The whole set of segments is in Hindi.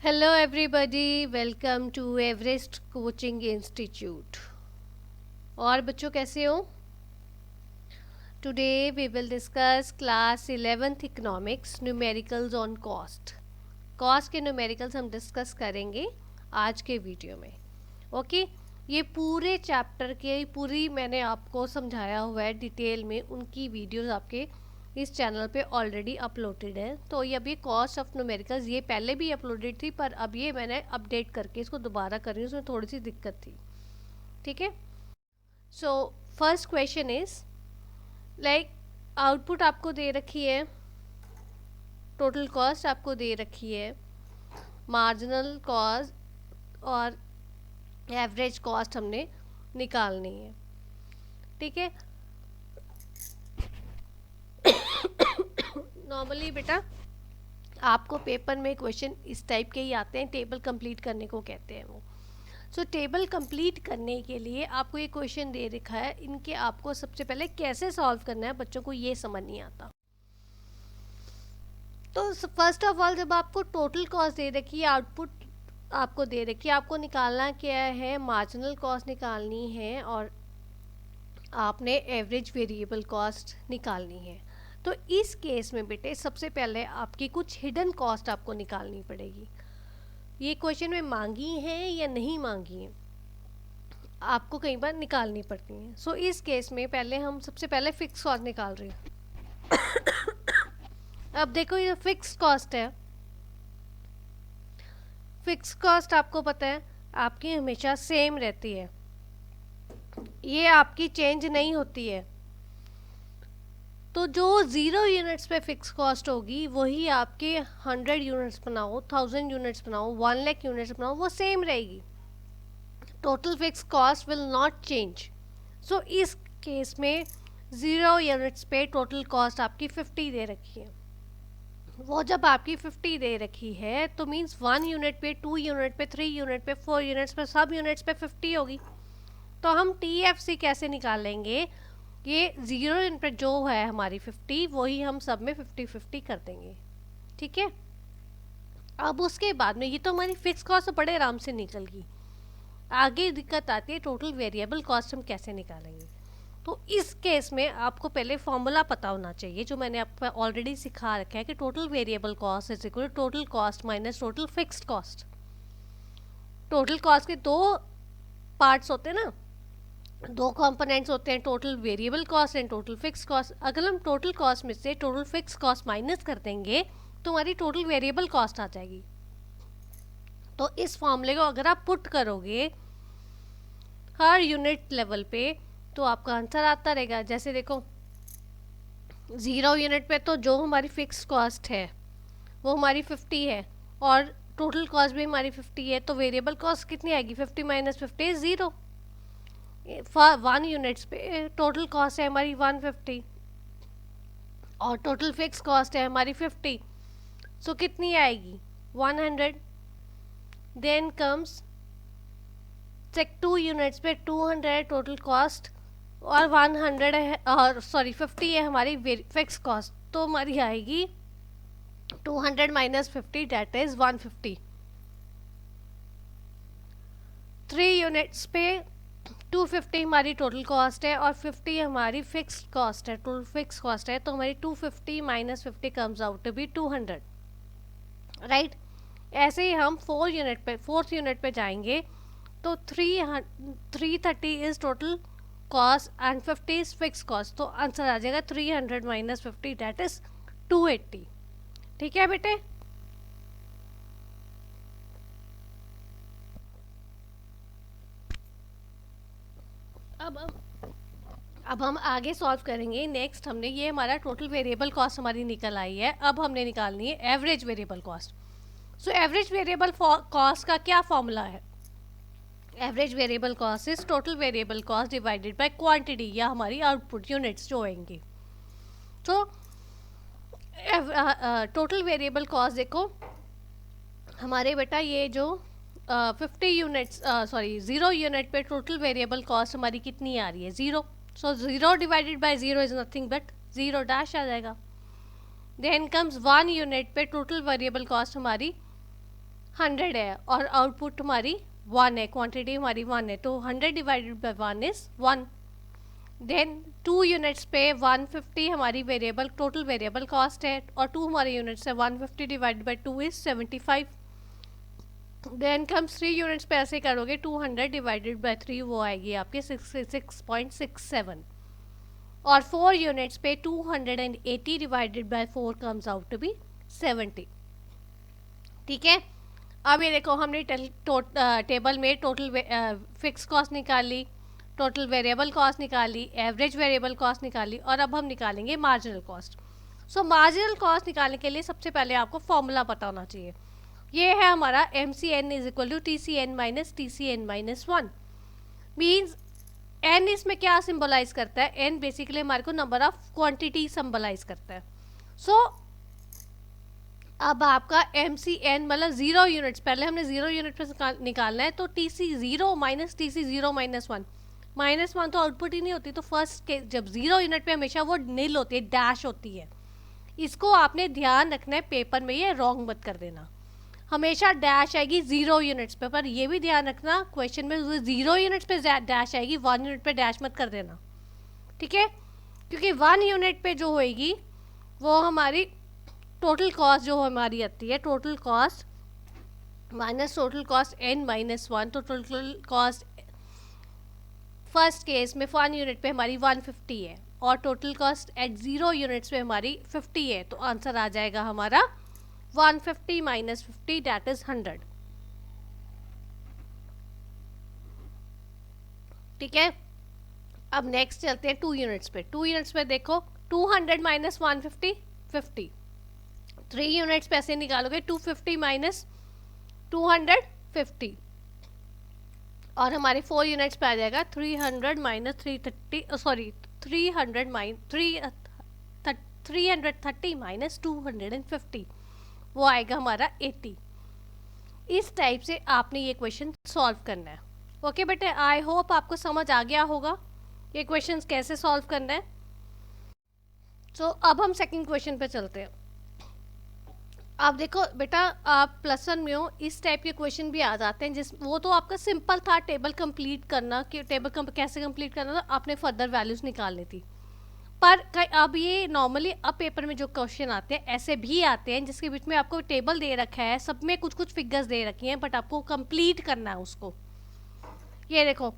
Hello everybody, welcome to Everest Coaching Institute. और बच्चों कैसे हो? Today we will discuss class 11th economics numericals on cost. Cost के numericals हम discuss करेंगे आज के वीडियो में. ओके ये पूरे चैप्टर के पूरी मैंने आपको समझाया हुआ है डिटेल में, उनकी वीडियोस आपके इस चैनल पे ऑलरेडी अपलोडेड है. तो ये अभी कॉस्ट ऑफ न्यूमेरिकल्स ये पहले भी अपलोडेड थी, पर अब ये मैंने अपडेट करके इसको दोबारा कर रही हूँ, उसमें थोड़ी सी दिक्कत थी. ठीक है. So first question is like output आपको दे रखी है, टोटल कॉस्ट आपको दे रखी है, मार्जिनल कॉस्ट और एवरेज कॉस्ट हमने निकालनी है. ठीक है. नॉर्मली बेटा आपको पेपर में क्वेश्चन इस टाइप के ही आते हैं, टेबल कंप्लीट करने को कहते हैं वो. सो टेबल कंप्लीट करने के लिए आपको ये क्वेश्चन दे रखा है, इनके आपको सबसे पहले कैसे सॉल्व करना है बच्चों को ये समझ नहीं आता. तो फर्स्ट ऑफ ऑल जब आपको टोटल कॉस्ट दे रखी है, आउटपुट आपको दे रखी है, आपको निकालना क्या है, मार्जिनल कॉस्ट निकालनी है और आपने एवरेज वेरिएबल कॉस्ट निकालनी है. तो इस केस में बेटे सबसे पहले आपकी कुछ हिडन कॉस्ट आपको निकालनी पड़ेगी. ये क्वेश्चन में मांगी है या नहीं मांगी है, आपको कई बार निकालनी पड़ती हैं. सो इस केस में पहले हम सबसे पहले फिक्स कॉस्ट निकाल रहे हैं. अब देखो ये फिक्स कॉस्ट है. फिक्स कॉस्ट आपको पता है आपकी हमेशा सेम रहती है, ये आपकी चेंज नहीं होती है. तो जो 0 यूनिट्स पे फिक्स कॉस्ट होगी वही आपके 100 यूनिट्स बनाओ, 1000 यूनिट्स बनाओ, 1 लाख यूनिट्स बनाओ, वो सेम रहेगी. Total fix cost will not change. So इस केस में 0 यूनिट्स पे टोटल कॉस्ट आपकी 50 दे रखी है. वो जब आपकी 50 दे रखी है तो मीन्स 1 यूनिट पे, 2 यूनिट पे, 3 यूनिट पे, 4 यूनिट्स पे, सब यूनिट्स पे 50 होगी. तो हम TFC कैसे निकालेंगे, ये 0 यूनिट पे जो है हमारी 50 वही हम सब में 50-50 कर देंगे. ठीक है. अब उसके बाद में ये तो हमारी फिक्स कॉस्ट बड़े आराम से निकल गई. आगे दिक्कत आती है टोटल वेरिएबल कॉस्ट हम कैसे निकालेंगे. तो इस केस में आपको पहले फॉर्मूला पता होना चाहिए जो मैंने आपको ऑलरेडी सिखा रखा है कि total variable cost is equal to total cost minus total fixed cost. Total cost के दो पार्ट्स होते हैं ना, दो कंपोनेंट्स होते हैं, total variable cost and total fix cost. अगर हम टोटल कॉस्ट में से टोटल फिक्स कॉस्ट माइनस कर देंगे तो हमारी टोटल वेरिएबल कॉस्ट आ जाएगी. तो इस फॉर्मूले को अगर आप पुट करोगे हर यूनिट लेवल पे तो आपका आंसर आता रहेगा. जैसे देखो 0 यूनिट पे तो जो हमारी फिक्स कॉस्ट है वो हमारी 50 है और टोटल कॉस्ट भी हमारी 50 है, तो वेरिएबल कॉस्ट कितनी आएगी, 50 माइनस 50 इज 0. 1 यूनिट्स पे टोटल कॉस्ट है हमारी 150 और टोटल फिक्स कॉस्ट है हमारी 50. सो कितनी आएगी, 100. देन कम्स 2 यूनिट्स पे 200 टोटल कॉस्ट और 100 है, और सॉरी 50 है हमारी फिक्स कॉस्ट, तो हमारी आएगी 200 माइनस 50 डेट इज 150. 3 यूनिट्स पे 250 हमारी टोटल कॉस्ट है और 50 हमारी फिक्स्ड कॉस्ट है, टोटल फिक्स कॉस्ट है, तो हमारी 250 minus 50 comes out to be 200. Right. ऐसे ही हम 4th यूनिट पे जाएंगे तो 330 is total cost and 50 is fix cost, तो आंसर आ जाएगा 300 माइनस 50 डेट इज 280. ठीक है बेटे. अब हम आगे सॉल्व करेंगे. नेक्स्ट हमने ये हमारा टोटल वेरिएबल कॉस्ट हमारी निकल आई है, अब हमने निकालनी है average variable cost. So average variable cost का क्या फॉर्मूला है, average variable cost is total variable cost divided by quantity या हमारी आउटपुट यूनिट्स जो होंगी. तो टोटल वेरिएबल कॉस्ट देखो हमारे बेटा ये जो 50 यूनिट्स 0 यूनिट पे टोटल वेरिएबल कॉस्ट हमारी कितनी आ रही है, 0. So 0 divided by 0 is nothing but 0 dash आ जाएगा. देन कम्स 1 यूनिट पे टोटल वेरिएबल कॉस्ट हमारी 100 है और आउटपुट हमारी 1 है, क्वांटिटी हमारी 1 है, तो 100 divided by 1 is 1। Then 2 units पे 150 हमारी वेरिएबल टोटल वेरिएबल कॉस्ट है और 2 हमारे यूनिट्स है, 150 divided by 2 is 75। Then comes 3 units पे ऐसे करोगे 200 डिवाइडेड बाय 3 वो आएगी आपके 66.67 और 4 यूनिट्स पे 280 divided by 4 comes out to be 70। ठीक है, अब ये देखो हमने टेबल में टोटल फिक्स कॉस्ट निकाली, टोटल वेरिएबल कॉस्ट निकाली, एवरेज वेरिएबल कॉस्ट निकाली और अब हम निकालेंगे marginal cost. So marginal cost निकालने के लिए सबसे पहले आपको फॉर्मूला पता होना चाहिए। ये है हमारा MCN is equal to TCN minus TCN minus 1। Means N इसमें क्या सिंबलाइज करता है, N बेसिकली हमारे को नंबर ऑफ क्वांटिटी सिंबलाइज करता है। सो अब आपका MCN मतलब 0 यूनिट्स, पहले हमने 0 यूनिट पे निकालना है, तो TC0 minus TC0 minus 1, minus 1 तो आउटपुट ही नहीं होती, तो फर्स्ट के जब 0 यूनिट पे हमेशा वो नील होती है, डैश होती है। इसको आपने ध्यान रखना है, पेपर में ये रॉन्ग मत कर देना, हमेशा डैश आएगी 0 यूनिट्स पे। पर ये भी ध्यान रखना क्वेश्चन में 0 यूनिट्स पे डैश आएगी, 1 यूनिट पे डैश मत कर देना, ठीक है, क्योंकि 1 यूनिट पे जो होएगी वो हमारी टोटल कॉस्ट जो हमारी आती है, total cost minus total cost n minus 1, तो टोटल कॉस्ट फर्स्ट केस में 1 यूनिट पे हमारी 150 है और टोटल कॉस्ट एट 0 यूनिट्स पे हमारी 50 है, तो आंसर आ जाएगा हमारा 150 माइनस 50 दैट इज 100। ठीक है, अब नेक्स्ट चलते हैं 2 यूनिट्स पे। 2 यूनिट्स पे देखो 200 माइनस 150 50, 3 यूनिट्स पैसे निकालोगे 250 माइनस 250 और हमारे 4 यूनिट्स पे आ जाएगा 300 माइनस 330 सॉरी 330 माइनस 250 वो आएगा हमारा 80। इस टाइप से आपने ये क्वेश्चन सॉल्व करना है। ओके बेटे, आई होप आपको समझ आ गया होगा ये क्वेश्चंस कैसे सॉल्व करना है। सो अब हम सेकंड क्वेश्चन पे चलते हैं। अब देखो बेटा, आप प्लस वन में हो, इस टाइप के क्वेश्चन भी आ जाते हैं जिस वो तो आपका सिंपल था टेबल कंप्लीट करना कि टेबल कैसे कंप्लीट करना था, आपने फर्दर वैल्यूज निकालनी थी। पर अब ये नॉर्मली अब पेपर में जो क्वेश्चन आते हैं ऐसे भी आते हैं जिसके बीच में आपको टेबल दे रखा है, सब में कुछ कुछ फिगर्स दे रखी हैं, बट आपको कंप्लीट करना है उसको। ये देखो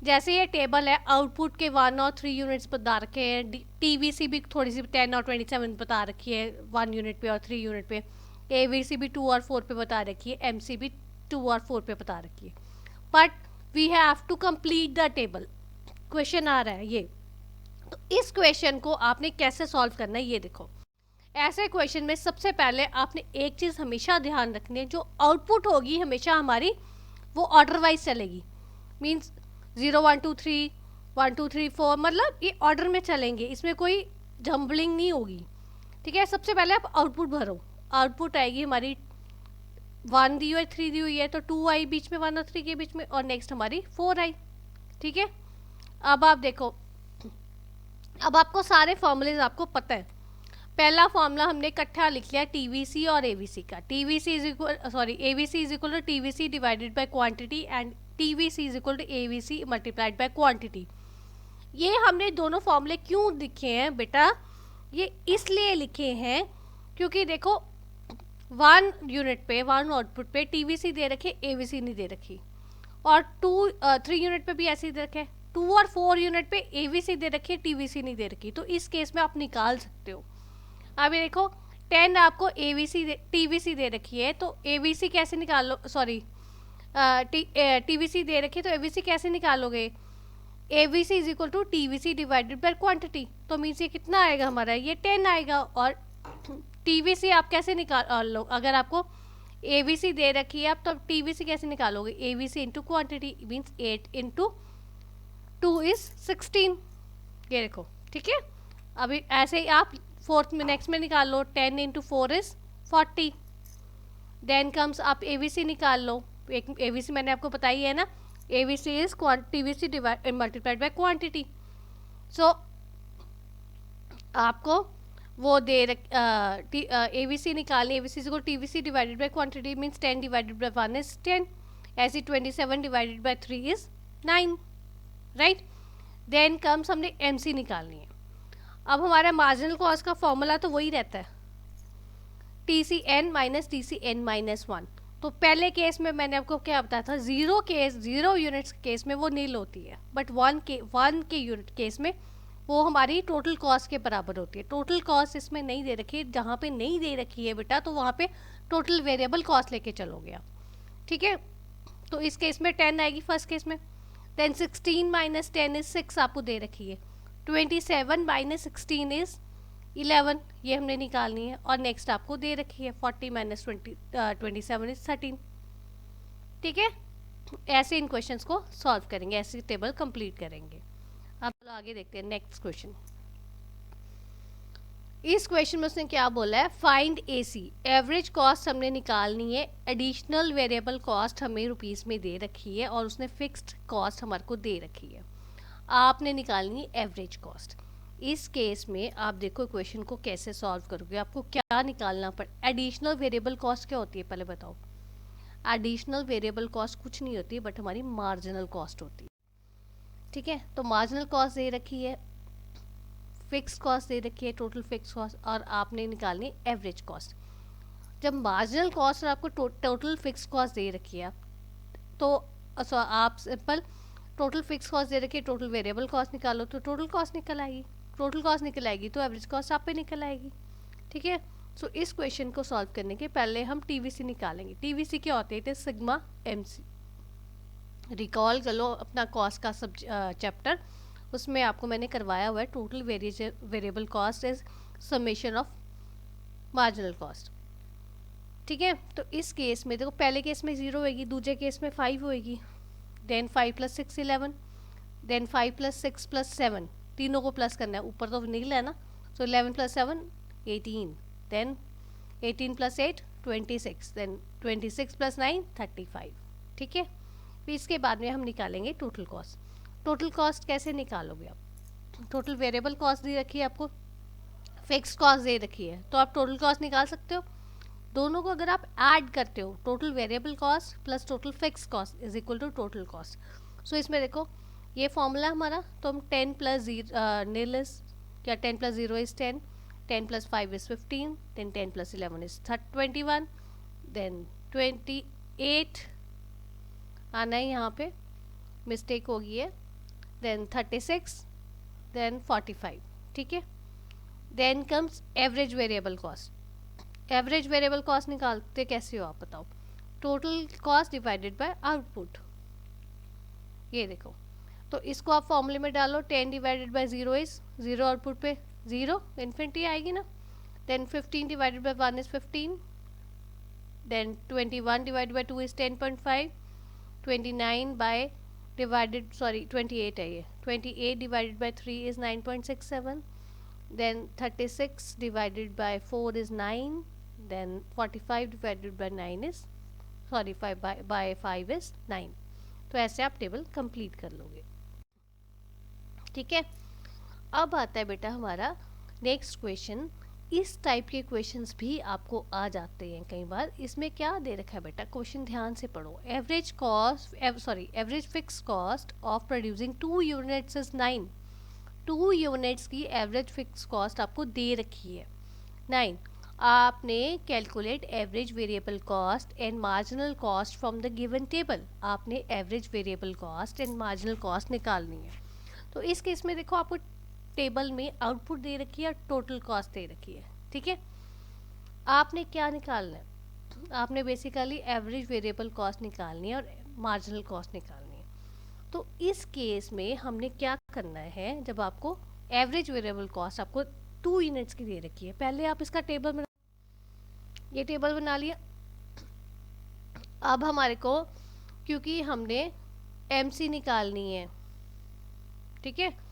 जैसे ये टेबल है, आउटपुट के 1 और 3 यूनिट्स बता रखे हैं, TVC भी थोड़ी सी 10 और 27 बता रखी है 1 यूनिट पे और 3 यूनिट पे, AVC भी 2 और 4 पे बता रखी है, MC भी 2 और 4 पे बता रखी है। But we have to complete the table, question आ रहा है ये। तो इस क्वेश्चन को आपने कैसे सॉल्व करना है ये देखो। ऐसे क्वेश्चन में सबसे पहले आपने एक चीज़ हमेशा ध्यान रखनी है, जो आउटपुट होगी हमेशा हमारी वो ऑर्डर वाइज चलेगी। मीन्स 0 1 2 3 1 2 3 4 मतलब ये ऑर्डर में चलेंगे, इसमें कोई जम्बलिंग नहीं होगी। ठीक है, सबसे पहले आप आउटपुट भरो, आउटपुट आएगी हमारी 1 दी हुई है 3 दी हुई है, तो 2 आई बीच में 1 और 3 के बीच में, और नेक्स्ट हमारी 4 आई। ठीक है, अब आप देखो, अब आपको सारे फॉर्मूलेज आपको पता है। पहला फॉर्मूला हमने इकट्ठा लिख लिया TVC और AVC का। TVC is equal AVC is equal to TVC divided by quantity and TVC is equal to AVC multiplied by quantity. ये हमने दोनों फॉर्मूले क्यों लिखे हैं बेटा, ये इसलिए लिखे हैं क्योंकि देखो 1 यूनिट पे 1 आउटपुट पे TVC दे रखे, AVC नहीं दे रखी, और 3 यूनिट पे भी ऐसे ही दे रखे, 2 और 4 यूनिट पे AVC दे रखी है, TVC नहीं दे रखी, तो इस केस में आप निकाल सकते हो। अब ये देखो 10 आपको TVC दे रखी है, तो AVC कैसे निकालो, सॉरी TVC दे रखी है तो AVC कैसे निकालोगे, AVC is equal to TVC divided by quantity, तो मीन्स ये कितना आएगा हमारा, ये 10 आएगा। और TVC आप कैसे निकाल लो, अगर आपको AVC दे रखी है आप तो TVC कैसे निकालोगे, AVC into quantity means 8 into 2 is 16, ये देखो। ठीक है, अभी ऐसे ही आप फोर्थ में नेक्स्ट में निकाल लो, 10 इंटू 4 इज 40। देन कम्स आप AVC निकाल लो, एक AVC मैंने आपको बताई है ना, AVC is TVC multiplied by quantity. So आपको वो दे रख ए वी सी निकालनी, ए वी सी को T V C divided by quantity means 10 divided by 1 is 10, ऐसे 27 divided by 3 is 9, right. Then comes हमने एम सी निकालनी है। अब हमारा मार्जिनल कॉस्ट का फॉर्मूला तो वही रहता है, T C N minus T C N minus 1। तो पहले केस में मैंने आपको क्या बताया था, जीरो यूनिट्स के केस में वो नील होती है, बट वन के यूनिट केस में वो हमारी टोटल कॉस्ट के बराबर होती है। टोटल कॉस्ट इसमें नहीं दे रखी है, जहाँ पे नहीं दे रखी है बेटा तो वहाँ पे टोटल वेरिएबल कॉस्ट लेके चलोगे आप, ठीक है। तो इस केस में 10 आएगी फर्स्ट केस में। देन 16 माइनस 10 इज 6 आपको दे रखी है। 27 माइनस 16 इज 11, ये हमने निकालनी है। और नेक्स्ट आपको दे रखी है 40 माइनस 27 इज 13, ठीक है। ऐसे इन क्वेश्चंस को सॉल्व करेंगे, ऐसे टेबल कंप्लीट करेंगे। अब चलो आगे देखते हैं नेक्स्ट क्वेश्चन। इस क्वेश्चन में उसने क्या बोला है, फाइंड एसी, एवरेज कॉस्ट हमने निकालनी है, एडिशनल वेरिएबल कॉस्ट हमें रुपीस में दे रखी है और उसने फिक्स्ड कॉस्ट हमारे को दे रखी है। आपने निकालनी है एवरेज कॉस्ट। इस केस में आप देखो क्वेश्चन को कैसे सॉल्व करोगे, आपको क्या निकालना पड़। एडिशनल वेरिएबल कॉस्ट क्या होती है पहले बताओ। एडिशनल वेरिएबल कॉस्ट कुछ नहीं होती बट हमारी मार्जिनल कॉस्ट होती है, ठीक है। तो मार्जिनल कॉस्ट दे रखी है, फिक्स कॉस्ट दे रखी है, टोटल फिक्स कॉस्ट, और आपने निकालनी एवरेज कॉस्ट। जब मार्जिनल कॉस्ट और आपको टोटल फिक्स कॉस्ट दे रखी है तो आप सिंपल टोटल फिक्स कॉस्ट दे रखी है, टोटल वेरिएबल कॉस्ट निकालो तो टोटल कॉस्ट निकल आएगी। टोटल कॉस्ट निकल आएगी तो एवरेज कॉस्ट आप पे निकल आएगी, ठीक है। सो इस क्वेश्चन को सॉल्व करने के पहले हम टीवीसी निकालेंगे। टीवीसी क्या होते हैं, सिग्मा एमसी। रिकॉल कर लो अपना कॉस्ट का सब चैप्टर, उसमें आपको मैंने करवाया हुआ है total variable cost is summation of marginal cost, ठीक है। तो इस केस में देखो पहले केस में 0 होएगी, दूसरे केस में 5 होएगी, देन 5 + 6 11, देन 5 + 6 + 7, तीनों को प्लस करना है, ऊपर तो निकल है ना। सो 11 + 7 18, देन 18 + 8 26, देन 26 + 9 35, ठीक है। फिर इसके बाद में हम निकालेंगे टोटल कॉस्ट। टोटल कॉस्ट कैसे निकालोगे आप, टोटल वेरिएबल कॉस्ट दे रखी है आपको, फिक्स कॉस्ट दे रखी है, तो आप टोटल कॉस्ट निकाल सकते हो। दोनों को अगर आप ऐड करते हो, total variable cost plus total fix cost is equal to total cost. So इसमें देखो ये फॉर्मूला हमारा, तो हम 10 + 0 नील इज क्या, 10 + 0 is 10, 10 + 5 is 15, then 10 + 11 is 21, then 28 आना है, यहाँ पे मिस्टेक हो गई है, देन 36, देन 45, ठीक है। Then comes average variable cost. Average variable cost निकालते कैसे हो आप बताओ, total cost divided by output. ये देखो, तो इसको आप फॉर्मूले में डालो, 10 डिवाइडेड बाय 0 इज 0, आउटपुट पे 0 इन्फिनिटी आएगी ना। Then 15 divided by 1 is 15, then 21 divided by 2 is 10.5, 29 by divided 28 है ये, 28 divided by 3 is 9.67, then 36 divided by 4 is 9, then 45 divided by 9 is 5 by 5 is 9। तो ऐसे आप टेबल कंप्लीट कर लोगे, ठीक है। अब आता है बेटा हमारा नेक्स्ट क्वेश्चन। इस टाइप के क्वेश्चंस भी आपको आ जाते हैं कई बार। इसमें क्या दे रखा है बेटा, क्वेश्चन ध्यान से पढ़ो। Average fix cost of producing 2 units is 9। 2 units की एवरेज फिक्स कॉस्ट आपको दे रखी है 9। आपने calculate average variable cost and marginal cost from the given table. आपने average variable cost and marginal cost निकालनी है। तो इस केस में देखो आपको टेबल में आउटपुट दे रखी है और टोटल कॉस्ट दे रखी है, ठीक है। आपने क्या निकालना है, आपने बेसिकली एवरेज वेरिएबल कॉस्ट निकालनी है और मार्जिनल कॉस्ट निकालनी है। तो इस केस में हमने क्या करना है, जब आपको एवरेज वेरिएबल कॉस्ट आपको 2 यूनिट्स की दे रखी है, पहले आप इसका टेबल बना, ये टेबल बना लिया। अब हमारे को क्योंकि हमने एमसी निकालनी है, ठीक है,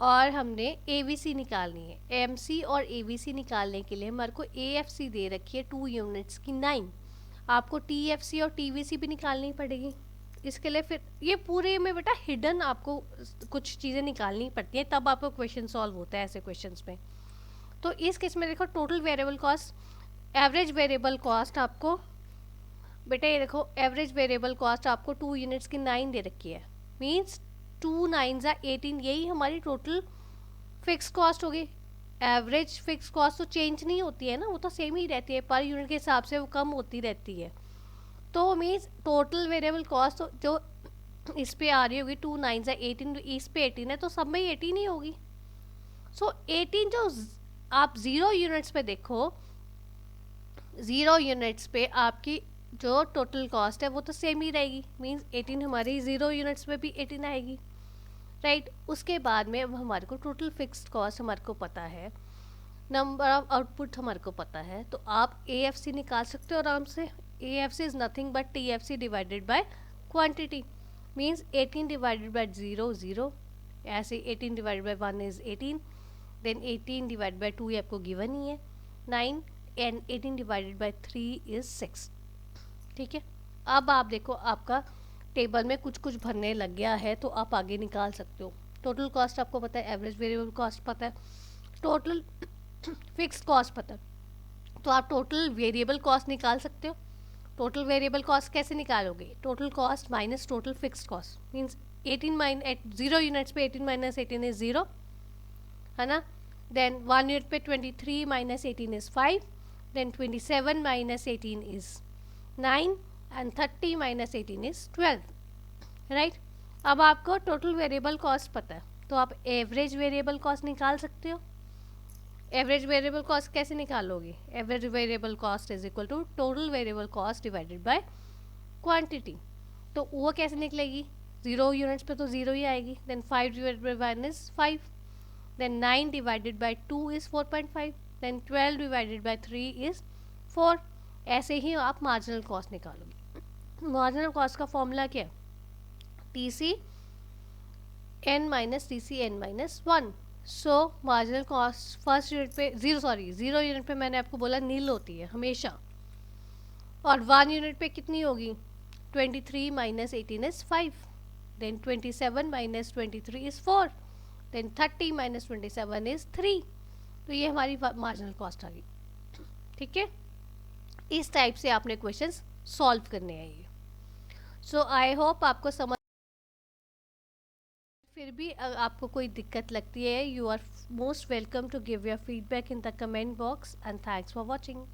और हमने एवीसी निकालनी है। एमसी और एवीसी निकालने के लिए हमारे को एएफसी दे रखी है 2 यूनिट्स की 9। आपको टीएफसी और टीवीसी भी निकालनी पड़ेगी। इसके लिए फिर ये पूरे में बेटा हिडन आपको कुछ चीज़ें निकालनी पड़ती हैं, तब आपको क्वेश्चन सॉल्व होता है ऐसे क्वेश्चंस में। तो इस केस में देखो total variable cost, average variable cost आपको, बेटा ये देखो एवरेज वेरिएबल कॉस्ट आपको 2 यूनिट्स की 9 दे रखी है, मीन्स 2 9 18, यही हमारी टोटल फिक्स कॉस्ट होगी। एवरेज फिक्स कॉस्ट तो चेंज नहीं होती है ना, वो तो सेम ही रहती है, पर यूनिट के हिसाब से वो कम होती रहती है। तो मीन्स टोटल वेरिएबल कॉस्ट जो इस पे आ रही होगी 2 9 18, इस पे 18 है तो सब में ही 18 ही होगी। सो 18 जो आप 0 यूनिट्स पे देखो, 0 यूनिट्स पे आपकी जो टोटल कॉस्ट है वो तो सेम ही रहेगी, मीन्स 18 हमारी 0 यूनिट्स में भी 18 आएगी, राइट। उसके बाद में अब हमारे को टोटल फिक्स्ड कॉस्ट हमारे को पता है, नंबर ऑफ आउटपुट हमारे को पता है, तो आप AFC निकाल सकते हो आराम से। AFC is nothing but TFC divided by quantity, means 18 divided by 0 0, ऐसे 18 divided by 1 is 18, then 18 divided by 2 ये आपको गिवन ही है 9, एंड 18 डिवाइडेड बाय 3 इज 6, ठीक है। अब आप देखो आपका टेबल में कुछ कुछ भरने लग गया है, तो आप आगे निकाल सकते हो। टोटल कॉस्ट आपको पता है, एवरेज वेरिएबल कॉस्ट पता है, टोटल फिक्स्ड कॉस्ट पता है, तो आप टोटल वेरिएबल कॉस्ट निकाल सकते हो। टोटल वेरिएबल कॉस्ट कैसे निकालोगे, total cost minus total fixed cost, means 0 units पे 18 माइनस 18 इज 0, है ना। देन 1 यूनिट पे 23 minus 18 is 5, then 27 minus 18 is 9, and 30 minus 18 is 12, right. अब आपको टोटल वेरिएबल कॉस्ट पता है, तो आप एवरेज वेरिएबल कॉस्ट निकाल सकते हो। एवरेज वेरिएबल कॉस्ट कैसे निकालोगे, average variable cost is equal to total variable cost divided by quantity, तो वो कैसे निकलेगी, 0 यूनिट्स पे तो 0 ही आएगी, then 5 divided by 1 is 5, then 9 divided by 2 is 4.5, then 12 divided by 3 is 4। ऐसे ही आप मार्जिनल कॉस्ट निकालोगे। मार्जिनल कॉस्ट का फॉर्मूला क्या है, TC n minus TC n minus 1। So marginal cost first unit पे 0 यूनिट पे मैंने आपको बोला नील होती है हमेशा, और 1 यूनिट पे कितनी होगी, 23 minus 18 is 5, then 27 minus 23 is 4, then 30 minus 27 is 3, तो ये हमारी मार्जिनल कॉस्ट आ गई, ठीक है। इस टाइप से आपने क्वेश्चंस सॉल्व करने हैं। सो आई होप आपको समझ, फिर भी आपको कोई दिक्कत लगती है, you are most welcome to give your feedback in the comment box, and thanks for watching.